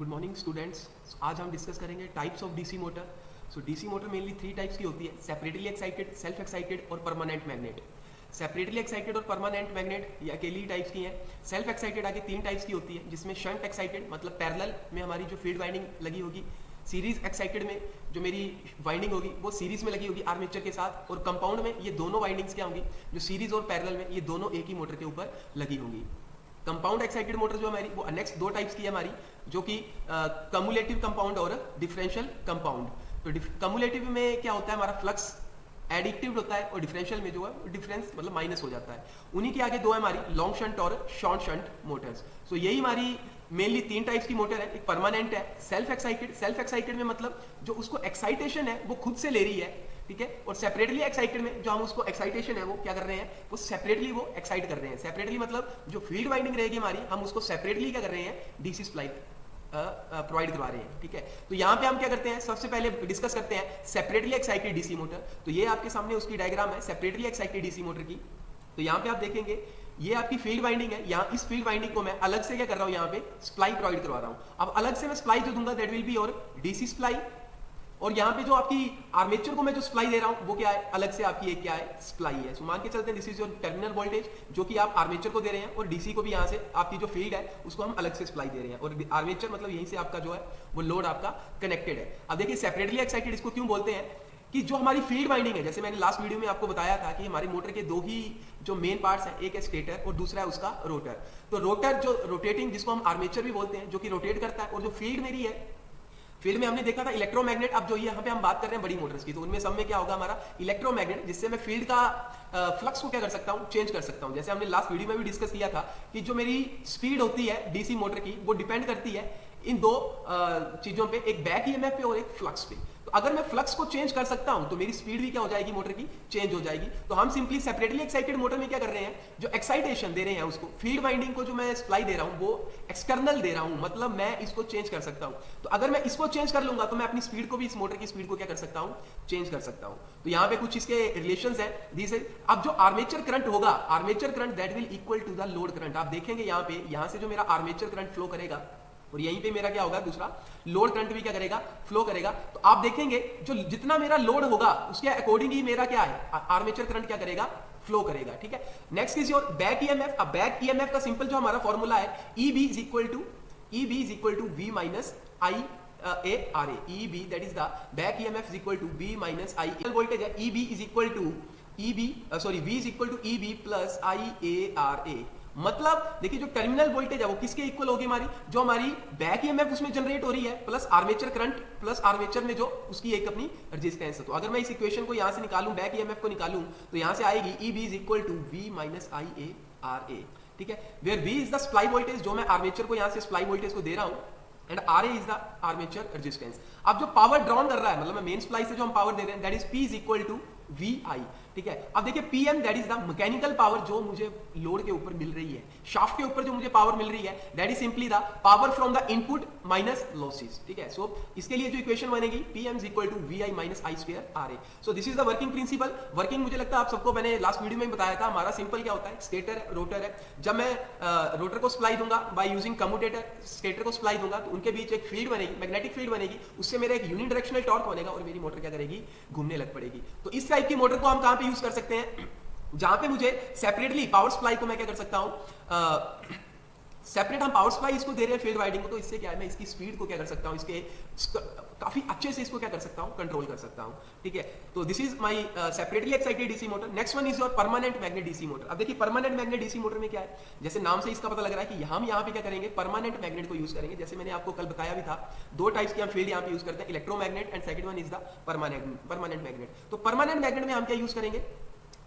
Good morning students. आज हम discuss करेंगे types of DC motor. So DC motor mainly 3 types की होती है, सेपरेटली एक्साइटेड, सेल्फ एक्साइटेड और परमानेंट मैग्नेट। सेपरेटली एक्साइटेड और परमानेंट मैग्नेट ये अकेली टाइप्स की हैं। सेल्फ एक्साइटेड आगे 3 टाइप्स की होती है, जिसमें शंट एक्साइटेड मतलब पैरेलल में हमारी जो फील्ड वाइंडिंग लगी होगी, सीरीज एक्साइटेड में जो मेरी वाइंडिंग होगी वो सीरीज में लगी होगी आर्मेचर के साथ, और कंपाउंड में ये दोनों वाइंडिंग्स क्या होंगी, जो सीरीज और पैरेलल में ये दोनों एक ही मोटर के ऊपर लगी होंगी। कंपाउंड एक्साइटेड मोटर जो हमारी वो नेक्स्ट 2 टाइप्स की है हमारी, जो कि कम्युलेटिव कंपाउंड और डिफरेंशियल कंपाउंड। तो कम्युलेटिव में क्या होता है, हमारा फ्लक्स एडिक्टिव होता है, और डिफरेंशियल में जो है डिफरेंस मतलब माइनस हो जाता है। उन्हीं के आगे 2 है हमारी लॉन्ग शंट और शॉर्ट शंट मोटर्स। सो यही हमारी मेनली 3 टाइप्स की मोटर है। एक परमानेंट है, सेल्फ एक्साइटेड। सेल्फ एक्साइटेड में मतलब जो उसको एक्साइटेशन है वो खुद से ले रही है, ठीक है। और सेपरेटली एक्साइटेड में जो हम उसको एक्साइटेशन है वो क्या कर रहे हैं, वो सेपरेटली वो एक्साइट कर रहे हैं। सेपरेटली मतलब जो फील्ड वाइंडिंग रहेगी हमारी, हम उसको सेपरेटली क्या कर रहे हैं, डीसी सप्लाई प्रोवाइड करवा रहे हैं, ठीक है। तो यहाँ पे हम क्या करते हैं, सबसे पहले डिस्कस करते हैं सेपरेटली एक्साइटेड डीसी मोटर। तो ये आपके सामने उसकी डायग्राम है सेपरेटली एक्साइटेड डीसी मोटर की। तो यहाँ पे आप देखेंगे ये आपकी फील्ड वाइंडिंग है। यहाँ इस फील्ड वाइंडिंग को मैं अलग से क्या कर रहा हूँ, यहाँ पे सप्लाई प्रोवाइड करवा रहा हूँ। अब अलग से मैं सप्लाई जो दूंगा दैट विल बी और डीसी सप्लाई, और यहाँ पे जो आपकी आर्मेचर को मैं जो सप्लाई दे रहा हूँ वो क्या है, अलग से आपकी एक क्या है, सप्लाई है। सो मान के चलते हैं this is your terminal voltage जो कि आप आर्मेचर को दे रहे हैं, और डीसी को भी यहाँ से आपकी जो फील्ड है उसको हम अलग से सप्लाई दे रहे हैं, और आर्मेचर मतलब यहीं से आपका जो है वो लोड आपका कनेक्टेड है। अब देखिए सेपरेटली एक्साइटेड इसको क्यों बोलते हैं, कि जो हमारी फील्ड वाइंडिंग है, जैसे मैंने लास्ट वीडियो में आपको बताया था कि हमारी मोटर के 2 ही जो मेन पार्ट्स हैं, एक है स्टेटर और दूसरा है उसका रोटर। तो रोटर जो रोटेटिंग, जिसको हम आर्मेचर भी बोलते हैं, जो कि रोटेट करता है, और जो फील्ड मेरी है, फील्ड में हमने देखा था इलेक्ट्रोमैग्नेट। अब जो ये यहाँ पे हम बात कर रहे हैं बड़ी मोटर्स की, तो उनमें सब में क्या होगा हमारा इलेक्ट्रोमैग्नेट, जिससे मैं फील्ड का फ्लक्स को क्या कर सकता हूँ, चेंज कर सकता हूँ। जैसे हमने लास्ट वीडियो में भी डिस्कस किया था कि जो मेरी स्पीड होती है डीसी मोटर की, वो डिपेंड करती है इन 2 चीजों पे, एक बैक ईएमएफ पे और एक फ्लक्स पे। तो अगर मैं फ्लक्स को चेंज कर सकता हूं तो मेरी स्पीड भी क्या हो जाएगी, मोटर की चेंज हो जाएगी। तो हम सिंपली सेपरेटली एक्साइटेड मोटर में क्या कर रहे हैं, जो एक्साइटेशन दे रहे हैं उसको, फील्ड वाइंडिंग को जो मैं सप्लाई दे रहा हूं वो एक्सटर्नल दे रहा हूं, मतलब मैं इसको चेंज कर सकता हूं। तो अगर मैं इसको चेंज कर लूंगा तो मैं अपनी स्पीड को भी, इस मोटर की स्पीड को क्या कर सकता हूं, चेंज कर सकता हूं। तो यहाँ पे कुछ इसके रिलेशंस हैं दिस। अब जो आर्मेचर करंट होगा, armature current that will equal to the load current. आप देखेंगे यहाँ पे, यहाँ से जो मेरा आर्मेचर करंट फ्लो करेगा, और यहीं पे मेरा क्या होगा, दूसरा लोड करंट भी क्या करेगा, फ्लो करेगा। तो आप देखेंगे जो जितना मेरा लोड होगा उसके अकॉर्डिंग ही मेरा क्या है, आर्मेचर करंट क्या करेगा, फ्लो करेगा, ठीक है। Next is your back EMF. अब बैक ईएमएफ का सिंपल जो हमारा फॉर्मूला है, EB is equal to V minus I A R A. EB that is the back EMF is equal to V minus I. Voltage है EB is equal to V is equal to EB plus I A R A. मतलब देखिए जो terminal voltage है वो किसके equal होगी, हमारी जो हमारी बैक ईएमएफ उसमें जनरेट हो रही है, plus armature current, plus armature में जो उसकी एक अपनी रेजिस्टेंस है। तो अगर मैं इस इक्वेशन को यहां से निकालूं, बैक ईएमएफ को निकालूं, तो यहां से आएगी EB is equal to V minus I A R A, ठीक है। Where V is the supply voltage, जो मैं आर्मेचर को यहां से सप्लाई वोल्टेज को दे रहा हूं, and r a is the armature resistance. अब जो पावर ड्रॉन कर रहा है, मतलब मैं मेन सप्लाई से जो हम पावर दे रहे हैं, that is P is equal to VI, ठीक है। अब देखिए PM that is the mechanical power जो मुझे लोड के ऊपर मिल रही है, शाफ्ट के ऊपर जो मुझे पावर मिल रही है, that is simply the power from the input minus losses, ठीक है। सो इसके लिए जो इक्वेशन बनेगी PM is equal to VI minus I square RA। So this is the working principle. Working मुझे लगता है आप सबको मैंने लास्ट वीडियो में बताया था। हमारा सिंपल क्या होता है, स्टेटर है, रोटर है। जब मैं रोटर को सप्लाई दूंगा बाय यूजिंग कम्यूटेटर, स्टेटर को सप्लाई दूंगा, तो उनके बीच एक फील्ड बनेगी, मैग्नेटिक फील्ड बनेगी, उससे मेरा एक यूनिडायरेक्शनल टॉर्क बनेगा, और मेरी मोटर क्या करेगी, घूमने लग पड़ेगी। तो इस टाइप की मोटर को हम कहां पे यूज कर सकते हैं, जहां पे मुझे सेपरेटली पावर सप्लाई को मैं क्या कर सकता हूं, सेपरेट हम पावर सप्लाई इसको दे रहे हैं फील्ड वाइंडिंग को, तो इससे क्या है, मैं इसकी स्पीड को क्या कर सकता हूं, इसके काफी अच्छे से इसको क्या कर सकता हूं, कंट्रोल कर सकता हूं, ठीक है। तो this is my separately excited DC motor. Next one is your permanent magnet DC motor. अब देखिए परमानेंट मैग्नेट डीसी मोटर में क्या है, जैसे नाम से इसका पता लग रहा है कि हम यहाँ पे क्या करेंगे, परमानेंट मैग्नेट को यूज करेंगे। जैसे मैंने आपको कल बताया भी था, 2 टाइप्स की हम फील्ड यहाँ पे यूज करते हैं, electromagnet and second one is the permanent magnet. तो परमानेंट मैग्नेट में हम क्या यूज करेंगे,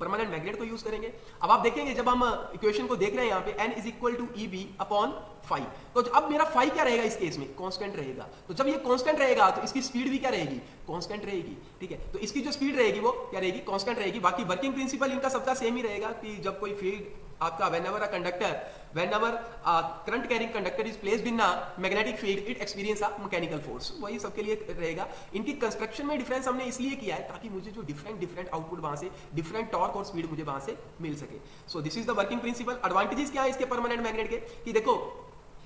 परमानेंट मैग्नेट को यूज करेंगे। अब आप देखेंगे जब हम इक्वेशन को देख रहे हैं यहाँ पे, N is equal to EB upon phi, तो अब मेरा फाई क्या रहेगा इस केस में, कांस्टेंट रहेगा। तो जब ये कांस्टेंट रहेगा तो इसकी स्पीड भी क्या रहेगी, कांस्टेंट रहेगी, ठीक है। तो इसकी जो स्पीड रहेगी वो क्या रहेगी, कांस्टेंट रहेगी। बाकी वर्किंग प्रिंसिपल इनका सबका सेम ही रहेगा कि जब कोई फील्ड आपका whenever current carrying conductor is placed in a magnetic field, it experience a mechanical force, वही सबके लिए रहेगा। इनकी कंस्ट्रक्शन में डिफरेंस हमने इसलिए किया है ताकि मुझे जो डिफरेंट आउटपुट वहां से, डिफरेंट टॉर्क और स्पीड मुझे वहां से मिल सके। सो this is the working principal. Advantages क्या है इसके परमानेंट मैग्नेट के, कि देखो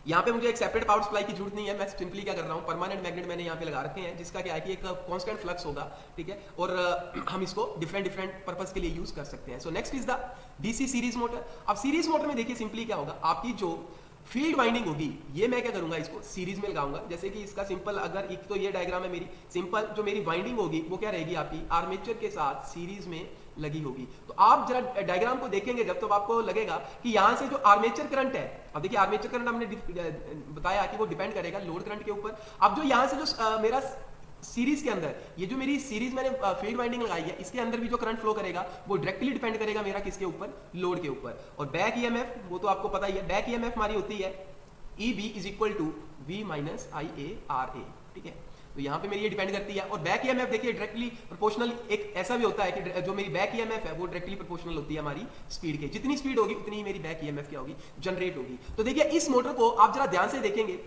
यहाँ पे मुझे एक सेपरेट पावर सप्लाई की जरूरत नहीं है, मैं सिंपली क्या कर रहा हूँ, परमानेंट मैग्नेट मैंने यहाँ पे लगा रखे हैं, जिसका क्या है कि एक कांस्टेंट फ्लक्स होगा, ठीक है, और हम इसको डिफरेंट डिफरेंट पर्पस के लिए यूज कर सकते हैं। So next is the DC series motor. अब सीरीज मोटर में देखिए सिंपली क्या होगा, आपकी जो फील्ड वाइंडिंग होगी ये मैं क्या करूंगा, इसको सीरीज में लगाऊंगा। जैसे कि इसका सिंपल, अगर एक तो ये डायग्राम है मेरी, सिंपल जो मेरी वाइंडिंग होगी वो क्या रहेगी, आपकी आर्मेचर के साथ सीरीज में लगी होगी। तो आप जरा डायग्राम को देखेंगे जब, तो आपको लगेगा कि यहां से जो आर्मेचर करंट है, अब देखिए आर्मेचर करंट हमने बताया कि वो डिपेंड करेगा लोड करंट के ऊपर। अब जो यहां से जो मेरा सीरीज के अंदर, ये जो मेरी सीरीज मैंने फील्ड वाइंडिंग लगाई है, इसके अंदर भी जो करंट फ्लो करेगा वो डायरेक्टली डिपेंड करेगा मेरा किसके ऊपर, लोड के ऊपर। और बैक ईएमएफ वो तो आपको पता ही है, बैक ईएमएफ हमारी होती है EB is equal to V minus IARA, ठीक है। तो यहाँ पे मेरी ये डिपेंड करती है। और बैक ईएमएफ देखिए डायरेक्टली प्रोपोर्शनल, एक ऐसा भी होता है कि जो मेरी बैक ईएमएफ है वो डायरेक्टली प्रोपोर्शनल होती है हमारी स्पीड के, जितनी स्पीड होगी उतनी ही मेरी बैक ईएमएफ क्या होगी, जनरेट होगी। तो देखिए इस मोटर को आप जरा ध्यान से देखेंगे,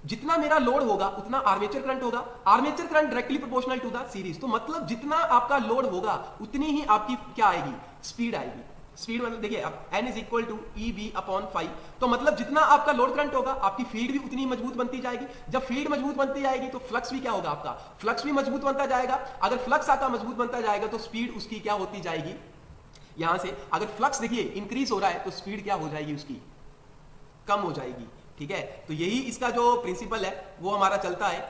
जितना मेरा लोड होगा उतना आर्मेचर करंट होगा, armature current directly proportional to the series. तो मतलब जितना आपका लोड होगा उतनी ही आपकी क्या आएगी, स्पीड आएगी। स्पीड मतलब देखिए अब N is equal to EB upon 5, तो मतलब जितना आपका लोड करंट होगा आपकी फील्ड भी उतनी मजबूत बनती जाएगी। जब फील्ड मजबूत बनती जाएगी तो फ्लक्स भी क्या होगा, आपका फ्लक्स भी मजबूत बनता जाएगा। अगर फ्लक्स आपका मजबूत बनता जाएगा तो स्पीड उसकी क्या होती जाएगी, यहां से अगर फ्लक्स देखिए इंक्रीज हो रहा है तो स्पीड क्या हो जाएगी, उसकी कम हो जाएगी, ठीक है। तो यही इसका जो प्रिंसिपल है वो हमारा चलता है।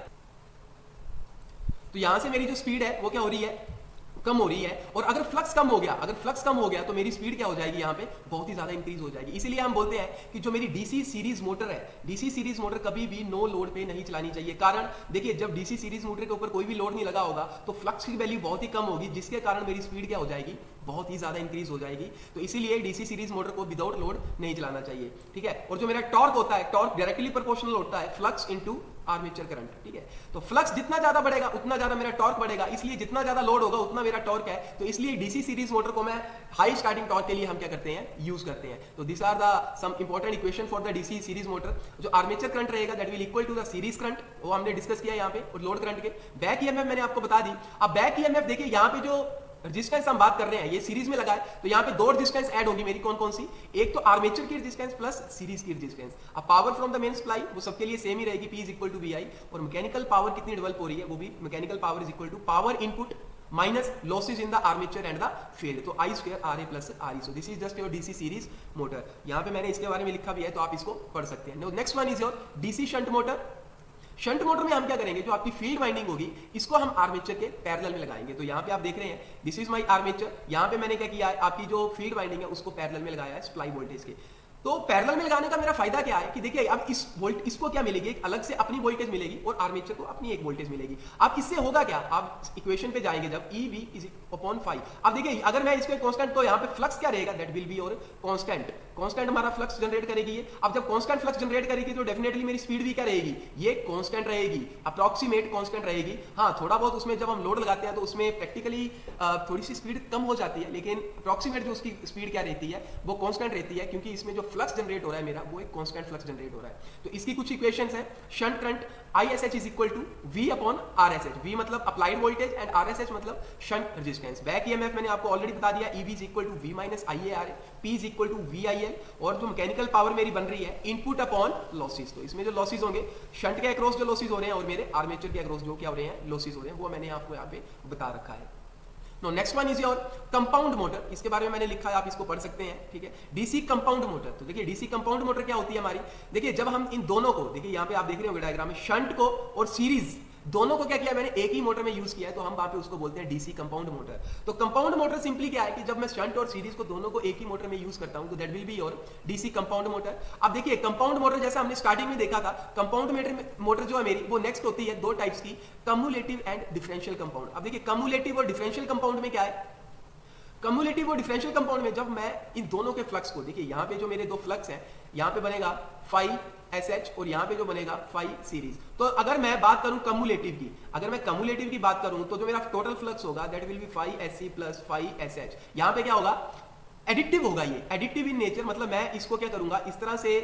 तो यहां से मेरी जो स्पीड है वो क्या हो रही है, कम हो रही है। और अगर फ्लक्स कम हो गया, अगर फ्लक्स कम हो गया तो मेरी स्पीड क्या हो जाएगी, यहाँ पे बहुत ही ज्यादा इंक्रीज हो जाएगी। इसीलिए हम बोलते हैं कि जो मेरी डीसी सीरीज मोटर है, डीसी सीरीज मोटर कभी भी नो लोड पे नहीं चलानी चाहिए। कारण देखिए जब डीसी सीरीज मोटर के ऊपर कोई भी लोड नहीं लगा होगा तो फ्लक्स की वैल्यू बहुत ही कम होगी, जिसके कारण मेरी स्पीड क्या हो जाएगी, बहुत ही ज्यादा इंक्रीज हो जाएगी। तो इसीलिए डीसी सीरीज मोटर को विदाउट लोड नहीं चलाना चाहिए, ठीक है। और जो मेरा टॉर्क होता है, टॉर्क डायरेक्टली प्रोपोर्शनल होता है फ्लक्स इनटू आर्मेचर करंट, ठीक है। तो फ्लक्स जितना ज्यादा बढ़ेगा उतना ज्यादा मेरा टॉर्क बढ़ेगा, इसलिए जितना ज्यादा लोड होगा उतना मेरा टॉर्क है। तो इसलिए डीसी सीरीज मोटर को मैं हाई स्टार्टिंग टॉर्क के लिए हम क्या करते हैं, यूज करते हैं। तो this are the some important equation for the DC series motor. जो आर्मेचर करंट रहेगा that will equal to the series current, वो हमने डिस्कस किया यहाँ पे, और लोड करंट के। बैक ईएमएफ मैंने आपको बता दी। अब बैक ईएमएफ देखिए यहाँ पे जो रेजिस्टेंस हम बात कर रहे हैं ये सीरीज में लगा है, तो यहाँ पे दो रेजिस्टेंस ऐड होगी मेरी, कौन कौन सी, एक तो आर्मेचर की रेजिस्टेंस प्लस सीरीज की रेजिस्टेंस। अब power from the main supply वो सबके लिए सेम ही रहेगी, P is equal to VI। और मैकेनिकल पावर कितनी डेवलप हो रही है, वो भी mechanical power is equal to power input minus losses in the armature and the field, तो I square RA plus RE। So this is just your DC series motor. यहाँ पे मैंने इसके बारे में लिखा भी है तो आप इसको पढ़ सकते हैं। Next one is your DC shunt motor. Shunt motor में हम क्या करेंगे, जो आपकी फील्ड वाइंडिंग होगी इसको हम आर्मेचर के पैरेलल में लगाएंगे। तो यहाँ पे आप देख रहे हैं दिस इज माय आर्मेचर, यहाँ पे मैंने क्या किया है, आपकी जो फील्ड वाइंडिंग है उसको पैरेलल में लगाया है सप्लाई वोल्टेज के। तो पैरेलल में लगाने का मेरा फायदा क्या है कि देखिए अब इसको क्या मिलेगी, एक अलग से अपनी वोल्टेज मिलेगी और आर्मेचर को अपनी एक वोल्टेज मिलेगी। अब इससे होगा क्या, आप इक्वेशन पे जाएंगे जब EV इज अपॉन 5। अब देखिए अगर मैं इसको कांस्टेंट, तो यहाँ पे फ्लक्स क्या रहेगा, दैट विल बी और कांस्टेंट, कांस्टेंट हमारा फ्लक्स जनरेट करेगी ये। अब जब कांस्टेंट फ्लक्स जनरेट करेगी तो डेफिनेटली मेरी स्पीड भी क्या रहेगी, ये कांस्टेंट रहेगी, अप्रॉक्सीमेट कांस्टेंट रहेगी। हाँ थोड़ा बहुत उसमें जब हम लोड लगाते हैं तो उसमें प्रैक्टिकली थोड़ी सी स्पीड कम हो जाती है, लेकिन अप्रॉक्सीमेट जो उसकी स्पीड क्या रहती है वो कांस्टेंट रहती है, क्योंकि इसमें जो फ्लक्स जनरेट हो रहा है मेरा वो एक कांस्टेंट फ्लक्स जनरेट हो रहा है। तो इसकी कुछ इक्वेशंस है, shunt current ISH is equal to V upon RSH, V मतलब अप्लाइड वोल्टेज एंड RSH मतलब शंट रेजिस्टेंस। बैक ईएमएफ मैंने आपको ऑलरेडी बता दिया, EB is equal to V minus IARA, P is equal to VIL। और जो mechanical power मेरी बन रही है इनपुट अपॉन लॉसेस, तो इसमें जो लॉसेस होंगे शंट के अक्रॉस जो लॉसेस हो रहे हैं और मेरे आर्मेचर के अक्रॉस जो क्या हो रहे हैं लॉसेस हो रहे हैं, वो मैंने आपको यहाँ पे बता रखा है। No next one is your compound motor, इसके बारे में मैंने लिखा है, आप इसको पढ़ सकते हैं, ठीक है। डीसी कंपाउंड मोटर, तो देखिए डीसी कंपाउंड मोटर क्या होती है हमारी, देखिए जब हम इन दोनों को, देखिए यहाँ पे आप देख रहे होंगे डायग्राम में, शंट को और सीरीज दोनों को क्या किया मैंने, एक ही मोटर में यूज किया है, तो हम वहां पे उसको बोलते हैं डीसी कंपाउंड मोटर। तो कंपाउंड मोटर सिंपली क्या है कि जब मैं शंट और सीरीज को दोनों को एक ही मोटर में यूज करता हूं तो that will be your DC compound motor. अब देखिए कंपाउंड मोटर जैसा हमने स्टार्टिंग में देखा था, कंपाउंड मोटर जो है मेरी वो नेक्स्ट होती है दो टाइप्स की, कम्युलेटिव एंड डिफरेंशियल कंपाउंड। अब देखिए कम्युलेटिव और डिफरेंशियल कंपाउंड में क्या है, कम्युलेटिव और डिफरेंशियल कंपाउंड में जब मैं इन दोनों के फ्लक्स को, देखिए यहाँ पे जो मेरे दो फ्लक्स हैं, यहाँ पे बनेगा 5SH और यहाँ पे जो बनेगा 5 सीरीज। तो अगर मैं बात करूं कम्युलेटिव की, अगर मैं कम्युलेटिव की बात करूं तो जो मेरा टोटल फ्लक्स होगा that will be 5SC plus 5SH। यहाँ पे क्या होगा, एडिटिव होगा, ये एडिटिव इन नेचर, मतलब मैं इसको क्या करूंगा, इस तरह से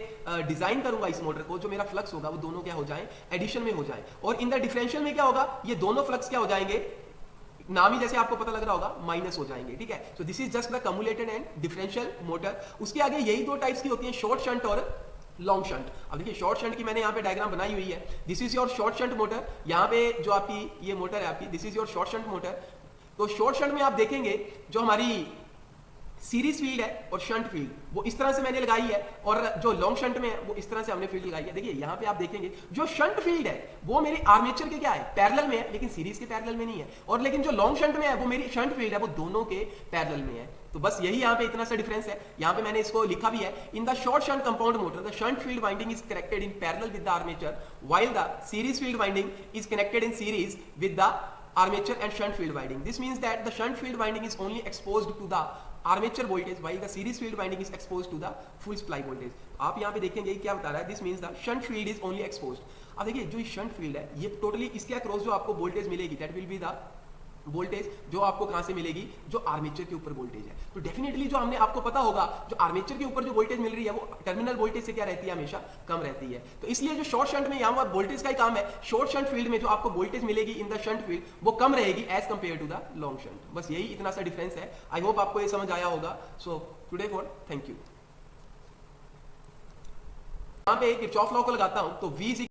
डिजाइन करूंगा इस मोटर को, जो मेरा फ्लक्स होगा वो दोनों क्या हो जाए, एडिशन में हो जाए। और इन द डिफरेंशियल में क्या होगा, ये दोनों फ्लक्स क्या हो जाएंगे, नाम ही जैसे आपको पता लग रहा होगा, माइनस हो जाएंगे, ठीक है। So this is just the cumulated and differential motor. उसके आगे यही दो टाइप्स की होती है, शॉर्ट शंट और लॉन्ग शंट। अब देखिए शॉर्ट शंट की मैंने यहाँ पे डायग्राम बनाई हुई है। This is your short shunt motor. यहाँ पे जो आपकी ये मोटर है आपकी, this is your short shunt motor. तो शॉर्ट शंट में आप देखेंगे जो हमारी सीरीज फील्ड है और शंट फील्ड वो इस तरह से मैंने लगाई है, और जो लॉन्ग शंट में है वो इस तरह से हमने फील्ड लगाई है। देखिए यहाँ पे आप देखेंगे जो शंट फील्ड है वो मेरी आर्मेचर के क्या है, पैरेलल में है, लेकिन सीरीज के पैरेलल में नहीं है। और लेकिन जो लॉन्ग शंट में है वो मेरी शंट फील्ड है, वो दोनों के पैरेलल में है। तो बस यही यहाँ पे इतना सा डिफरेंस है। यहाँ पे मैंने इसको लिखा भी है, in the short shunt compound motor the shunt field winding is connected in parallel with the armature, while the series field winding is connected in series with the armature and shunt field winding. This means that the shunt field winding is only exposed to the armature voltage while the series field winding is exposed to the full supply voltage. आप यहाँ पे देखेंगे क्या बता रहा है, this means the shunt field is only exposed. अब देखिए जो शंट फील्ड है ये टोटली इसके अक्रॉस जो आपको वोल्टेज मिलेगी that will be the voltage जो आपको कहां से मिलेगी, जो आर्मेचर के ऊपर वोल्टेज है। तो डेफिनेटली जो हमने आपको पता होगा जो आर्मेचर के ऊपर जो वोल्टेज मिल रही है वो टर्मिनल वोल्टेज से क्या रहती है, हमेशा कम रहती है। तो इसलिए जो शॉर्ट शंट में यहाँ वोल्टेज का ही काम है, शॉर्ट शंट फील्ड में जो आपको वोल्टेज मिलेगी इन द शंट फील्ड वो कम रहेगी as compare to the long shunt. बस यही इतना सा डिफरेंस है। आई होप आपको ये समझ आया होगा। So today for thank you. यहाँ पे किरचॉफ लॉ को लगाता हूं तो V